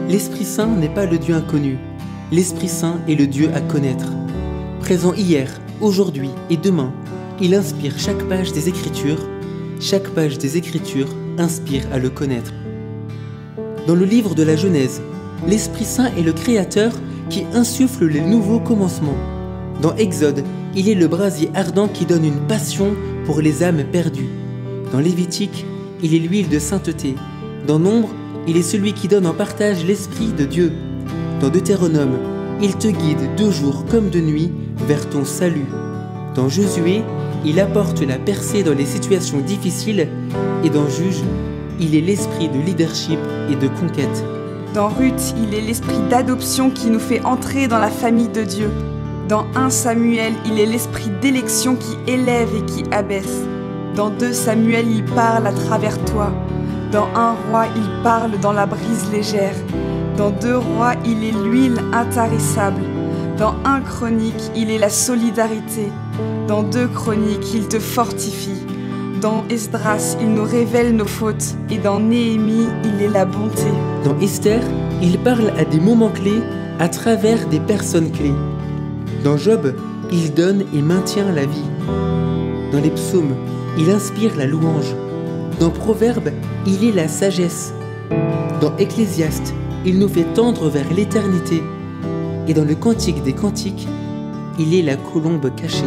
L'Esprit Saint n'est pas le Dieu inconnu. L'Esprit Saint est le Dieu à connaître. Présent hier, aujourd'hui et demain, il inspire chaque page des Écritures. Chaque page des Écritures inspire à le connaître. Dans le livre de la Genèse, l'Esprit Saint est le Créateur qui insuffle les nouveaux commencements. Dans Exode, il est le brasier ardent qui donne une passion pour les âmes perdues. Dans Lévitique, il est l'huile de sainteté. Dans Nombre, il est celui qui donne en partage l'Esprit de Dieu. Dans Deutéronome, il te guide de jour comme de nuit vers ton salut. Dans Josué, il apporte la percée dans les situations difficiles. Et dans Juge, il est l'esprit de leadership et de conquête. Dans Ruth, il est l'esprit d'adoption qui nous fait entrer dans la famille de Dieu. Dans 1 Samuel, il est l'esprit d'élection qui élève et qui abaisse. Dans 2 Samuel, il parle à travers toi. Dans 1 Roi, il parle dans la brise légère. Dans 2 Rois, il est l'huile intarissable. Dans 1 Chronique, il est la solidarité. Dans 2 Chroniques, il te fortifie. Dans Esdras, il nous révèle nos fautes. Et dans Néhémie, il est la bonté. Dans Esther, il parle à des moments clés à travers des personnes clés. Dans Job, il donne et maintient la vie. Dans les psaumes, il inspire la louange. Dans Proverbes, il est la sagesse. Dans Ecclésiaste, il nous fait tendre vers l'éternité. Et dans le Cantique des Cantiques, il est la colombe cachée.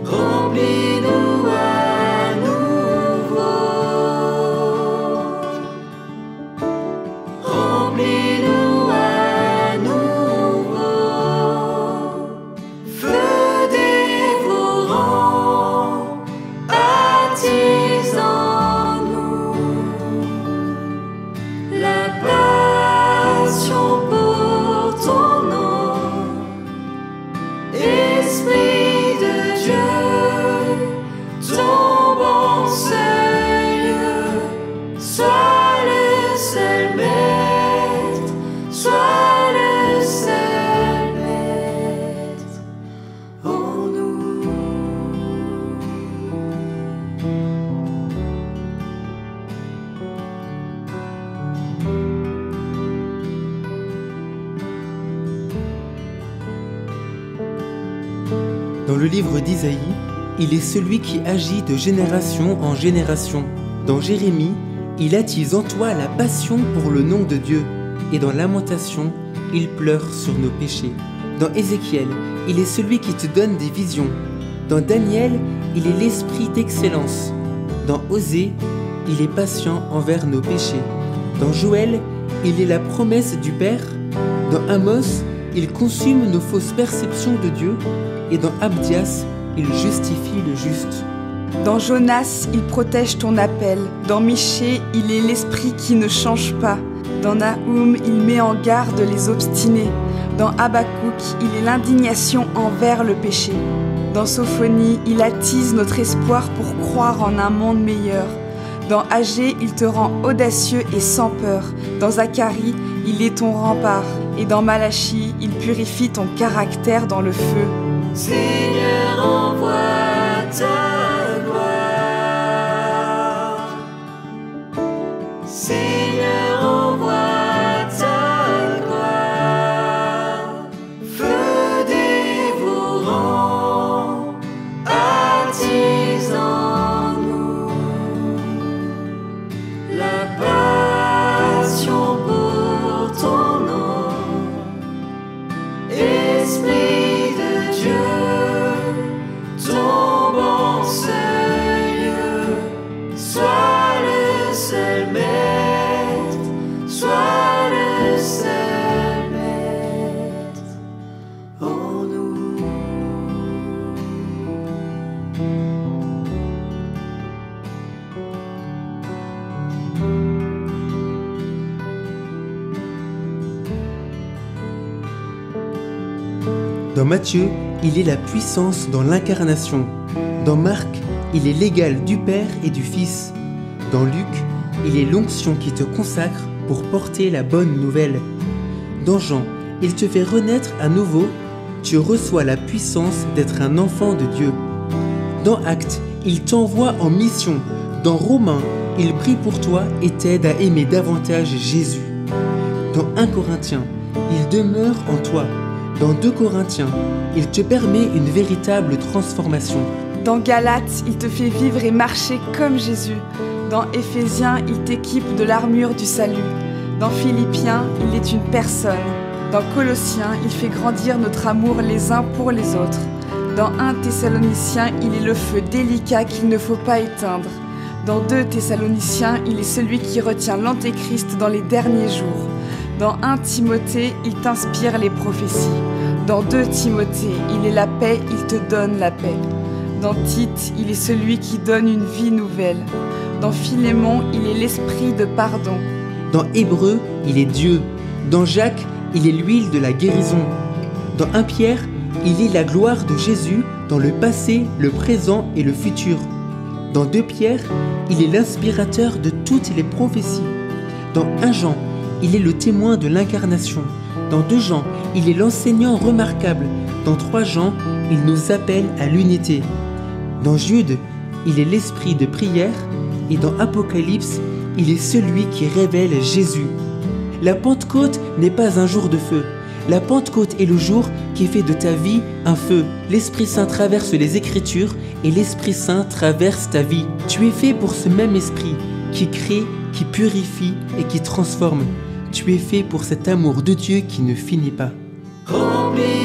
Remplis-nous à nouveau. Remplis-nous à nouveau. Feu dévorant, attise en nous la passion pour ton nom. Esprit de Dieu, tombe en Seigneur, sois le seul maître, sois le seul maître en nous. Dans le livre d'Isaïe, il est celui qui agit de génération en génération. Dans Jérémie, il attise en toi la passion pour le nom de Dieu. Et dans Lamentation, il pleure sur nos péchés. Dans Ézéchiel, il est celui qui te donne des visions. Dans Daniel, il est l'esprit d'excellence. Dans Osée, il est patient envers nos péchés. Dans Joël, il est la promesse du Père. Dans Amos, il consume nos fausses perceptions de Dieu. Et dans Abdias, il justifie le juste. Dans Jonas, il protège ton appel. Dans Michée, il est l'esprit qui ne change pas. Dans Nahum, il met en garde les obstinés. Dans Habakkuk, il est l'indignation envers le péché. Dans Sophonie, il attise notre espoir pour croire en un monde meilleur. Dans Agé, il te rend audacieux et sans peur. Dans Zacharie, il est ton rempart. Et dans Malachie, il purifie ton caractère dans le feu. Seigneur, envoie ta gloire. Seigneur, envoie ta gloire. Feu dévorant, attise en nous la passion pour ton nom. Esprit tombe en Seigneur, sois le seul maître, sois le seul maître en nous. Dans Matthieu, il est la puissance dans l'incarnation. Dans Marc, il est l'égal du Père et du Fils. Dans Luc, il est l'onction qui te consacre pour porter la bonne nouvelle. Dans Jean, il te fait renaître à nouveau. Tu reçois la puissance d'être un enfant de Dieu. Dans Actes, il t'envoie en mission. Dans Romains, il prie pour toi et t'aide à aimer davantage Jésus. Dans 1 Corinthiens, il demeure en toi. Dans 2 Corinthiens, il te permet une véritable transformation. Dans Galates, il te fait vivre et marcher comme Jésus. Dans Éphésiens, il t'équipe de l'armure du salut. Dans Philippiens, il est une personne. Dans Colossiens, il fait grandir notre amour les uns pour les autres. Dans 1 Thessaloniciens, il est le feu délicat qu'il ne faut pas éteindre. Dans 2 Thessaloniciens, il est celui qui retient l'Antéchrist dans les derniers jours. Dans 1 Timothée, il t'inspire les prophéties. Dans 2 Timothée, il est la paix, il te donne la paix. Dans Tite, il est celui qui donne une vie nouvelle. Dans Philémon, il est l'esprit de pardon. Dans Hébreux, il est Dieu. Dans Jacques, il est l'huile de la guérison. Dans 1 Pierre, il est la gloire de Jésus dans le passé, le présent et le futur. Dans 2 Pierre, il est l'inspirateur de toutes les prophéties. Dans 1 Jean, il est le témoin de l'incarnation. Dans 2 Jean, il est l'enseignant remarquable. Dans 3 Jean, il nous appelle à l'unité. Dans Jude, il est l'esprit de prière. Et dans Apocalypse, il est celui qui révèle Jésus. La Pentecôte n'est pas un jour de feu. La Pentecôte est le jour qui fait de ta vie un feu. L'Esprit Saint traverse les Écritures et l'Esprit Saint traverse ta vie. Tu es fait pour ce même Esprit qui crée, qui purifie et qui transforme. Tu es fait pour cet amour de Dieu qui ne finit pas. Rempli